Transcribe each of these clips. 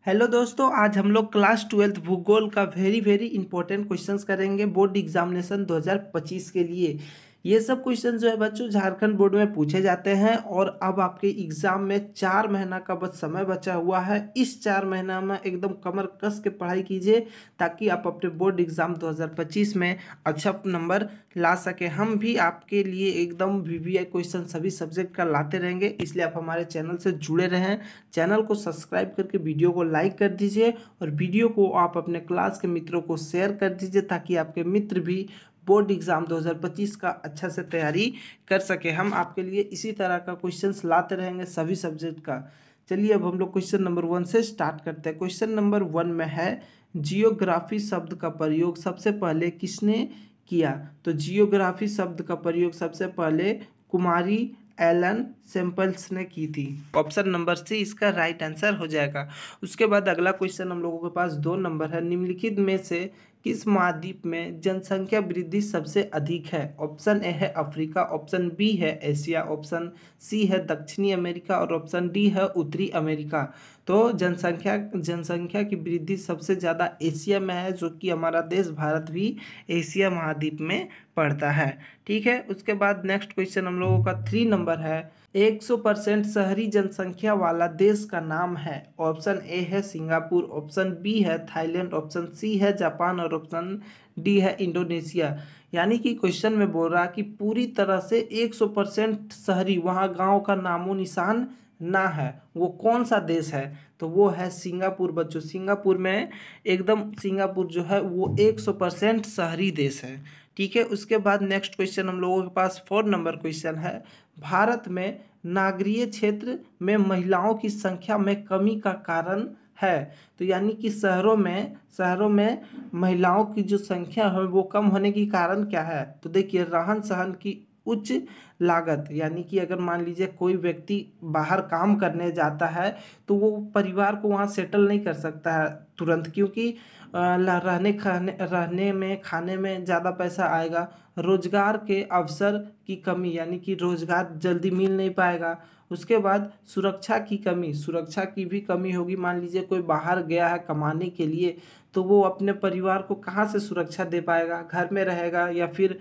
Hello दोस्तों, आज हम लोग क्लास 12 भूगोल का वेरी इंपॉर्टेंट क्वेश्चंस करेंगे बोर्ड एग्जामिनेशन 2025 के लिए। ये सब क्वेश्चन जो है बच्चों झारखंड बोर्ड में पूछे जाते हैं और अब आपके एग्जाम में 4 महीना का बस समय बचा हुआ है। इस 4 महीना में एकदम कमर कस के पढ़ाई कीजिए ताकि आप अपने बोर्ड एग्जाम 2025 में अच्छा नंबर ला सके। हम भी आपके लिए एकदम वीवीआई क्वेश्चन सभी सब्जेक्ट का लाते रहेंगे, इसलिए आप हमारे चैनल से जुड़े रहें। चैनल को सब्सक्राइब करके वीडियो को लाइक कर दीजिए और वीडियो को आप अपने क्लास के मित्रों को शेयर कर दीजिए ताकि आपके मित्र भी बोर्ड एग्जाम 2025 का अच्छा से तैयारी कर सके। हम आपके लिए इसी तरह का क्वेश्चंस लाते रहेंगे सभी सब्जेक्ट का। चलिए अब हम लोग क्वेश्चन नंबर 1 से स्टार्ट करते हैं। क्वेश्चन नंबर 1 में है जियोग्राफी शब्द का प्रयोग सबसे पहले किसने किया? तो जियोग्राफी शब्द का प्रयोग सबसे पहले कुमारी एलन सैम्पल्स ने की थी। ऑप्शन नंबर सी इसका राइट आंसर हो जाएगा। उसके बाद अगला क्वेश्चन हम लोगों के पास 2 नंबर है। निम्नलिखित में से किस महाद्वीप में जनसंख्या वृद्धि सबसे अधिक है? ऑप्शन ए है अफ्रीका, ऑप्शन बी है एशिया, ऑप्शन सी है दक्षिणी अमेरिका और ऑप्शन डी है उत्तरी अमेरिका। तो जनसंख्या की वृद्धि सबसे ज़्यादा एशिया में है, जो कि हमारा देश भारत भी एशिया महाद्वीप में पड़ता है। ठीक है, उसके बाद नेक्स्ट क्वेश्चन हम लोगों का 3 नंबर है। 100% शहरी जनसंख्या वाला देश का नाम है। ऑप्शन ए है सिंगापुर, ऑप्शन बी है थाईलैंड, ऑप्शन सी है जापान और ऑप्शन डी है इंडोनेशिया। यानी कि क्वेश्चन में बोल रहा कि पूरी तरह से 100% शहरी, वहाँ गांव का नामो निशान ना है, वो कौन सा देश है? तो वो है सिंगापुर बच्चों। सिंगापुर में एकदम सिंगापुर जो है वो 100% शहरी देश है। ठीक है, उसके बाद नेक्स्ट क्वेश्चन हम लोगों के पास 4 नंबर क्वेश्चन है। भारत में नागरीय क्षेत्र में महिलाओं की संख्या में कमी का कारण है। तो यानी कि शहरों में महिलाओं की जो संख्या है वो कम होने की कारण क्या है? तो देखिए, रहन सहन की उच्च लागत, यानी कि अगर मान लीजिए कोई व्यक्ति बाहर काम करने जाता है तो वो परिवार को वहाँ सेटल नहीं कर सकता है तुरंत, क्योंकि रहने में खाने में ज़्यादा पैसा आएगा। रोजगार के अवसर की कमी, यानी कि रोजगार जल्दी मिल नहीं पाएगा। उसके बाद सुरक्षा की भी कमी होगी। मान लीजिए कोई बाहर गया है कमाने के लिए, तो वो अपने परिवार को कहाँ से सुरक्षा दे पाएगा? घर में रहेगा या फिर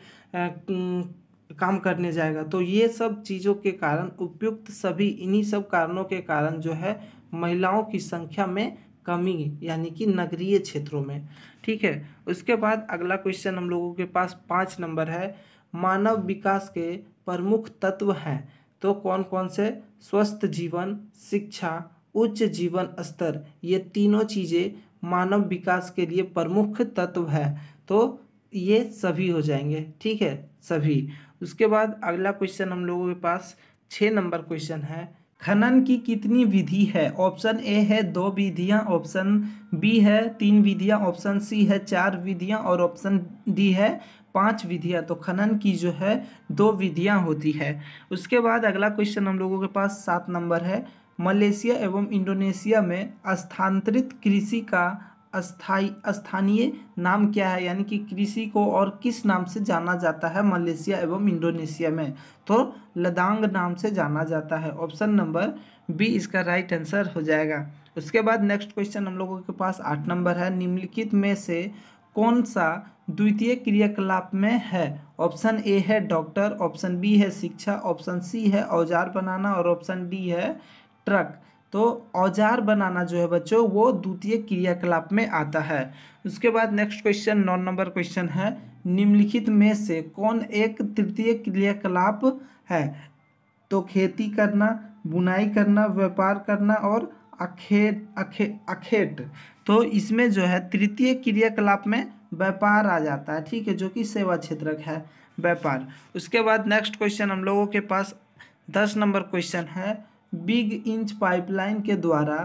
काम करने जाएगा? तो ये सब चीज़ों के कारण, उपयुक्त सभी इन्हीं सब कारणों के कारण जो है महिलाओं की संख्या में कमी, यानी कि नगरीय क्षेत्रों में। ठीक है, उसके बाद अगला क्वेश्चन हम लोगों के पास 5 नंबर है। मानव विकास के प्रमुख तत्व हैं, तो कौन कौन से? स्वस्थ जीवन, शिक्षा, उच्च जीवन स्तर, ये तीनों चीज़ें मानव विकास के लिए प्रमुख तत्व है। तो ये सभी हो जाएंगे। ठीक है, सभी। उसके बाद अगला क्वेश्चन हम लोगों के पास 6 नंबर क्वेश्चन है। खनन की कितनी विधि है? ऑप्शन ए है 2 विधियां, ऑप्शन बी है 3 विधियां, ऑप्शन सी है 4 विधियां और ऑप्शन डी है 5 विधियां। तो खनन की जो है 2 विधियां होती है। उसके बाद अगला क्वेश्चन हम लोगों के पास 7 नंबर है। मलेशिया एवं इंडोनेशिया में स्थानांतरित कृषि का स्थानीय नाम क्या है? यानी कि कृषि को और किस नाम से जाना जाता है मलेशिया एवं इंडोनेशिया में? तो लदांग नाम से जाना जाता है। ऑप्शन नंबर बी इसका राइट आंसर हो जाएगा। उसके बाद नेक्स्ट क्वेश्चन हम लोगों के पास 8 नंबर है। निम्नलिखित में से कौन सा द्वितीय क्रियाकलाप में है? ऑप्शन ए है डॉक्टर, ऑप्शन बी है शिक्षा, ऑप्शन सी है औजार बनाना और ऑप्शन डी है ट्रक। तो औजार बनाना जो है बच्चों वो द्वितीय क्रियाकलाप में आता है। उसके बाद नेक्स्ट क्वेश्चन 9 नंबर क्वेश्चन है। निम्नलिखित में से कौन एक तृतीय क्रियाकलाप है? तो खेती करना, बुनाई करना, व्यापार करना और अखेट। तो इसमें जो है तृतीय क्रियाकलाप में व्यापार आ जाता है। ठीक है, जो कि सेवा क्षेत्र है, व्यापार। उसके बाद नेक्स्ट क्वेश्चन हम लोगों के पास 10 नंबर क्वेश्चन है। बिग इंच पाइपलाइन के द्वारा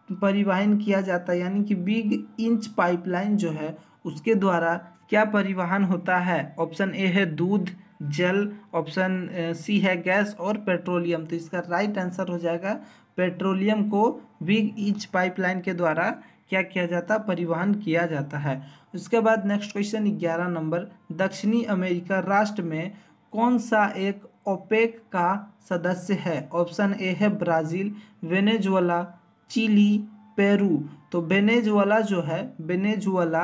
परिवहन किया जाता है, यानी कि बिग इंच पाइपलाइन जो है उसके द्वारा क्या परिवहन होता है? ऑप्शन ए है दूध, जल, ऑप्शन सी है गैस और पेट्रोलियम। तो इसका राइट आंसर हो जाएगा पेट्रोलियम को बिग इंच पाइपलाइन के द्वारा क्या किया जाता? परिवहन किया जाता है। उसके बाद नेक्स्ट क्वेश्चन 11 नंबर। दक्षिणी अमेरिका राष्ट्र में कौन सा एक ओपेक का सदस्य है? ऑप्शन ए है ब्राज़ील, वेनेजुएला, चिली, पेरू। तो वेनेजुएला जो है, वेनेजुएला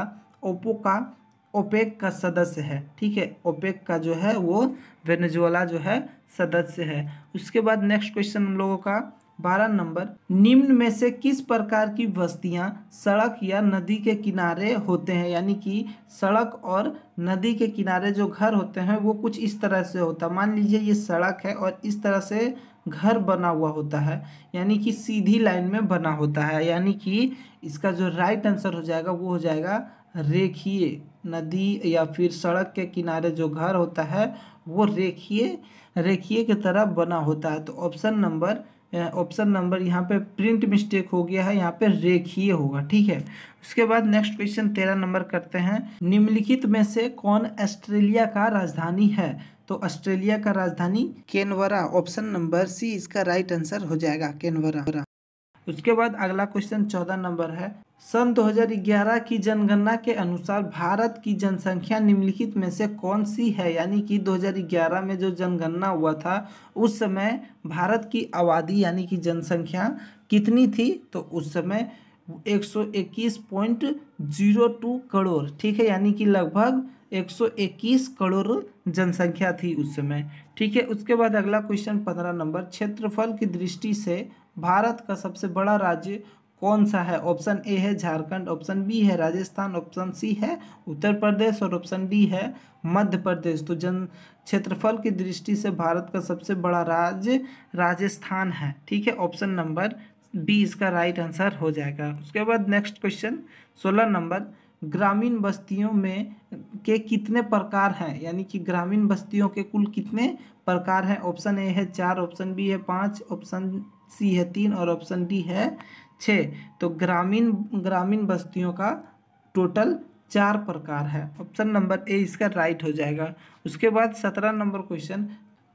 ओपेक का सदस्य है, ठीक है, ओपेक का जो है वो वेनेजुएला जो है सदस्य है। उसके बाद नेक्स्ट क्वेश्चन हम लोगों का 12 नंबर, निम्न में से किस प्रकार की बस्तियां सड़क या नदी के किनारे होते हैं? यानी कि सड़क और नदी के किनारे जो घर होते हैं वो कुछ इस तरह से होता है। मान लीजिए ये सड़क है और इस तरह से घर बना हुआ होता है, यानी कि सीधी लाइन में बना होता है, यानी कि इसका जो राइट आंसर हो जाएगा वो हो जाएगा रेखीय। नदी या फिर सड़क के किनारे जो घर होता है वो रेखीय की तरह बना होता है। तो ऑप्शन नंबर यहाँ पे प्रिंट मिस्टेक हो गया है, यहाँ पे रेखीय होगा, ठीक है। उसके बाद नेक्स्ट क्वेश्चन 13 नंबर करते हैं, निम्नलिखित में से कौन ऑस्ट्रेलिया का राजधानी है? तो ऑस्ट्रेलिया का राजधानी कैनबरा, ऑप्शन नंबर सी इसका राइट आंसर हो जाएगा, कैनबरा। उसके बाद अगला क्वेश्चन 14 नंबर है, सन 2011 की जनगणना के अनुसार भारत की जनसंख्या निम्नलिखित में से कौन सी है? यानी कि 2011 में जो जनगणना हुआ था उस समय भारत की आबादी यानी कि जनसंख्या कितनी थी? तो उस समय 121.02 करोड़, ठीक है, यानी कि लगभग 121 करोड़ जनसंख्या थी उस समय, ठीक है। उसके बाद अगला क्वेश्चन 15 नंबर, क्षेत्रफल की दृष्टि से भारत का सबसे बड़ा राज्य कौन सा है? ऑप्शन ए है झारखंड, ऑप्शन बी है राजस्थान, ऑप्शन सी है उत्तर प्रदेश और ऑप्शन डी है मध्य प्रदेश। तो क्षेत्रफल की दृष्टि से भारत का सबसे बड़ा राज्य राजस्थान है, ठीक है, ऑप्शन नंबर बी इसका राइट आंसर हो जाएगा। उसके बाद नेक्स्ट क्वेश्चन 16 नंबर, ग्रामीण बस्तियों में के कितने प्रकार हैं? यानी कि ग्रामीण बस्तियों के कुल कितने प्रकार हैं? ऑप्शन ए है 4, ऑप्शन बी है 5, ऑप्शन सी है 3 और ऑप्शन डी है 6। तो ग्रामीण बस्तियों का टोटल 4 प्रकार है, ऑप्शन नंबर ए इसका राइट हो जाएगा। उसके बाद 17 नंबर क्वेश्चन,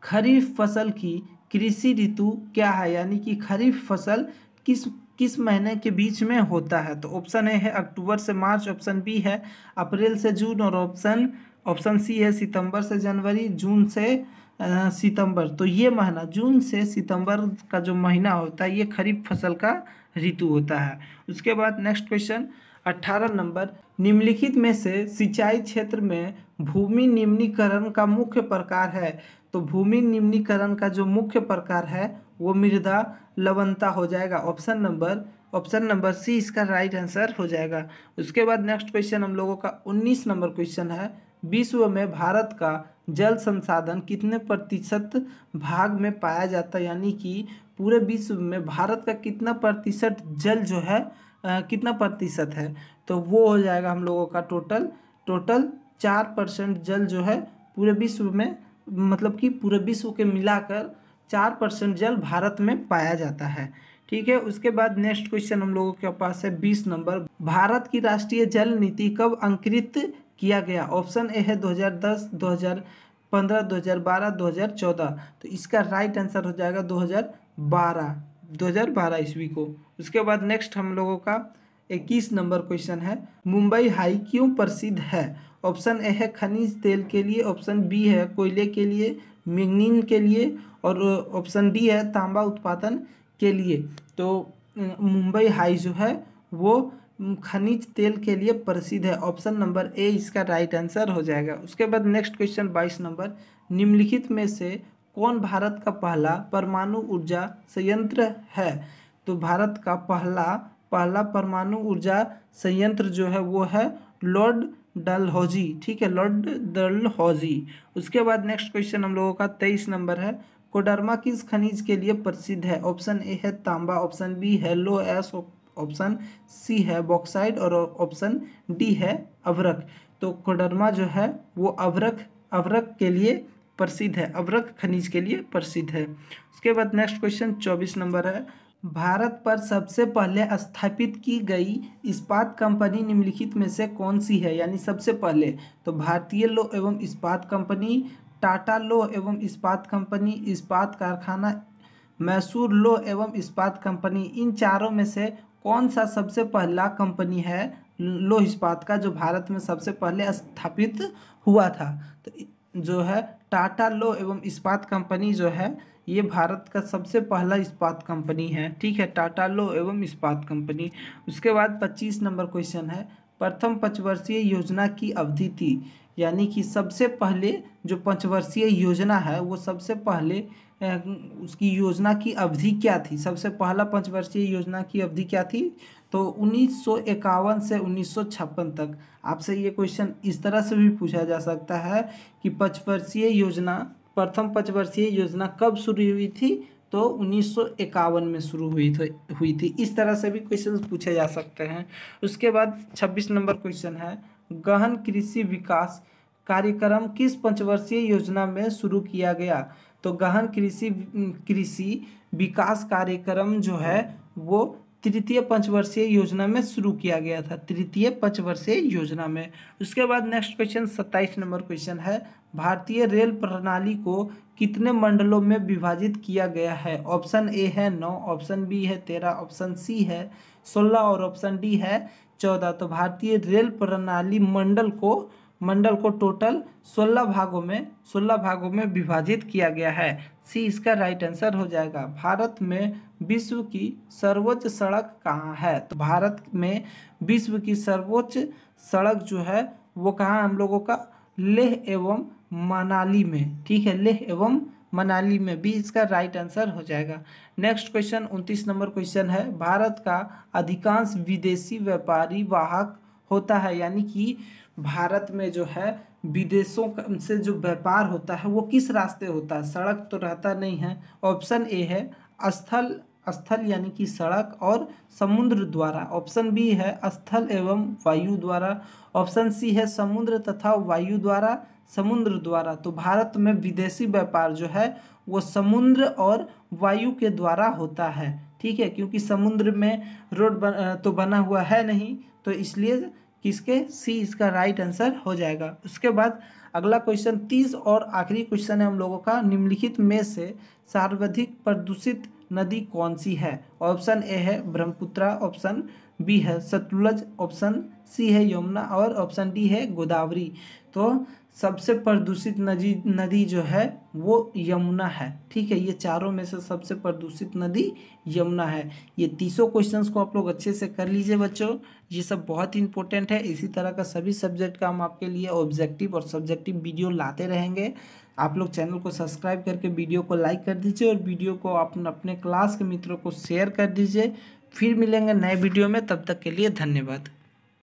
खरीफ फसल की कृषि ऋतु क्या है? यानी कि खरीफ फसल किस महीने के बीच में होता है? तो ऑप्शन ए है अक्टूबर से मार्च, ऑप्शन बी है अप्रैल से जून और ऑप्शन सी है सितंबर से जनवरी, जून से सितंबर। तो ये महीना जून से सितंबर का जो महीना होता है ये खरीफ फसल का ऋतु होता है। उसके बाद नेक्स्ट क्वेश्चन 18 नंबर, निम्नलिखित में से सिंचाई क्षेत्र में भूमि निम्नीकरण का मुख्य प्रकार है? तो भूमि निम्नीकरण का जो मुख्य प्रकार है वो मृदा लवणता हो जाएगा, ऑप्शन नंबर सी इसका राइट आंसर हो जाएगा। उसके बाद नेक्स्ट क्वेश्चन हम लोगों का 19 नंबर क्वेश्चन है, विश्व में भारत का जल संसाधन कितने प्रतिशत भाग में पाया जाता है? यानी कि पूरे विश्व में भारत का कितना प्रतिशत जल जो है कितना प्रतिशत है? तो वो हो जाएगा हम लोगों का टोटल 4% जल जो है पूरे विश्व में, मतलब कि पूरे विश्व के मिलाकर 4% जल भारत में पाया जाता है, ठीक है। उसके बाद नेक्स्ट क्वेश्चन हम लोगों के पास है 20 नंबर, भारत की राष्ट्रीय जल नीति कब अंकित किया गया? ऑप्शन ए है 2010, 2015, 2012, 2014। तो इसका राइट आंसर हो जाएगा 2012 ईस्वी को। उसके बाद नेक्स्ट हम लोगों का 21 नंबर क्वेश्चन है, मुंबई हाई क्यों प्रसिद्ध है? ऑप्शन ए है खनिज तेल के लिए, ऑप्शन बी है कोयले के लिए, मैग्नीज के लिए और ऑप्शन डी है तांबा उत्पादन के लिए। तो मुंबई हाई जो है वो खनिज तेल के लिए प्रसिद्ध है, ऑप्शन नंबर ए इसका राइट आंसर हो जाएगा। उसके बाद नेक्स्ट क्वेश्चन 22 नंबर, निम्नलिखित में से कौन भारत का पहला परमाणु ऊर्जा संयंत्र है? तो भारत का पहला परमाणु ऊर्जा संयंत्र जो है वो है लॉर्ड डलहौजी, ठीक है, लॉर्ड डलहौजी। उसके बाद नेक्स्ट क्वेश्चन हम लोगों का 23 नंबर है, कोडरमा किस खनिज के लिए प्रसिद्ध है? ऑप्शन ए है तांबा, ऑप्शन बी है लो एस, ऑप्शन सी है बॉक्साइट और ऑप्शन डी है अभ्रक। तो कोडरमा जो है वो अभ्रक के लिए प्रसिद्ध है, अभ्रक खनिज के लिए प्रसिद्ध है। उसके बाद नेक्स्ट क्वेश्चन 24 नंबर है, भारत पर सबसे पहले स्थापित की गई इस्पात कंपनी निम्नलिखित में से कौन सी है? यानी सबसे पहले, तो भारतीय लौह एवं इस्पात कंपनी, टाटा लौह एवं इस्पात कंपनी, इस्पात कारखाना मैसूर लौह एवं इस्पात कंपनी, इन चारों में से कौन सा सबसे पहला कंपनी है लौह इस्पात का जो भारत में सबसे पहले स्थापित हुआ था? तो जो है टाटा लौह एवं इस्पात कंपनी जो है ये भारत का सबसे पहला इस्पात कंपनी है, ठीक है, टाटा लो एवं इस्पात कंपनी। उसके बाद 25 नंबर क्वेश्चन है, प्रथम पंचवर्षीय योजना की अवधि थी, यानी कि सबसे पहले जो पंचवर्षीय योजना है वो सबसे पहले उसकी योजना की अवधि क्या थी, सबसे पहला पंचवर्षीय योजना की अवधि क्या थी, तो 1951 से 1956 तक। आपसे ये क्वेश्चन इस तरह से भी पूछा जा सकता है कि पंचवर्षीय योजना, प्रथम पंचवर्षीय योजना कब शुरू हुई थी, तो 1951 में शुरू हुई थी। इस तरह से भी क्वेश्चन पूछे जा सकते हैं। उसके बाद 26 नंबर क्वेश्चन है, गहन कृषि विकास कार्यक्रम किस पंचवर्षीय योजना में शुरू किया गया, तो गहन कृषि विकास कार्यक्रम जो है वो तृतीय पंचवर्षीय योजना में शुरू किया गया था, तृतीय पंचवर्षीय योजना में। उसके बाद नेक्स्ट क्वेश्चन 27 नंबर क्वेश्चन है, भारतीय रेल प्रणाली को कितने मंडलों में विभाजित किया गया है, ऑप्शन ए है 9, ऑप्शन बी है 13, ऑप्शन सी है 16 और ऑप्शन डी है 14। तो भारतीय रेल प्रणाली मंडल को टोटल 16 भागों में विभाजित किया गया है। सी इसका राइट आंसर हो जाएगा। भारत में विश्व की सर्वोच्च सड़क कहाँ है, तो भारत में विश्व की सर्वोच्च सड़क जो है वो कहाँ, हम लोगों का लेह एवं मनाली में, ठीक है, लेह एवं मनाली में भी इसका राइट आंसर हो जाएगा। नेक्स्ट क्वेश्चन 29 नंबर क्वेश्चन है, भारत का अधिकांश विदेशी व्यापारी वाहक होता है, यानी कि भारत में जो है विदेशों से जो व्यापार होता है वो किस रास्ते होता है, सड़क तो रहता नहीं है। ऑप्शन ए है स्थल यानी कि सड़क और समुद्र द्वारा, ऑप्शन बी है स्थल एवं वायु द्वारा, ऑप्शन सी है समुद्र तथा वायु द्वारा, समुद्र द्वारा। तो भारत में विदेशी व्यापार जो है वो समुद्र और वायु के द्वारा होता है, ठीक है, क्योंकि समुद्र में रोड तो बना हुआ है नहीं, तो इसलिए किसके सी इसका राइट आंसर हो जाएगा। उसके बाद अगला क्वेश्चन 30 और आखिरी क्वेश्चन है हम लोगों का, निम्नलिखित में से सर्वाधिक प्रदूषित नदी कौन सी है, ऑप्शन ए है ब्रह्मपुत्र, ऑप्शन बी है सतलुज, ऑप्शन सी है यमुना और ऑप्शन डी है गोदावरी। तो सबसे प्रदूषित नदी जो है वो यमुना है, ठीक है, ये चारों में से सबसे प्रदूषित नदी यमुना है। ये 30 क्वेश्चंस को आप लोग अच्छे से कर लीजिए बच्चों, ये सब बहुत ही इंपॉर्टेंट है। इसी तरह का सभी सब्जेक्ट का हम आपके लिए ऑब्जेक्टिव और सब्जेक्टिव वीडियो लाते रहेंगे। आप लोग चैनल को सब्सक्राइब करके वीडियो को लाइक कर दीजिए और वीडियो को अपने क्लास के मित्रों को शेयर कर दीजिए। फिर मिलेंगे नए वीडियो में, तब तक के लिए धन्यवाद।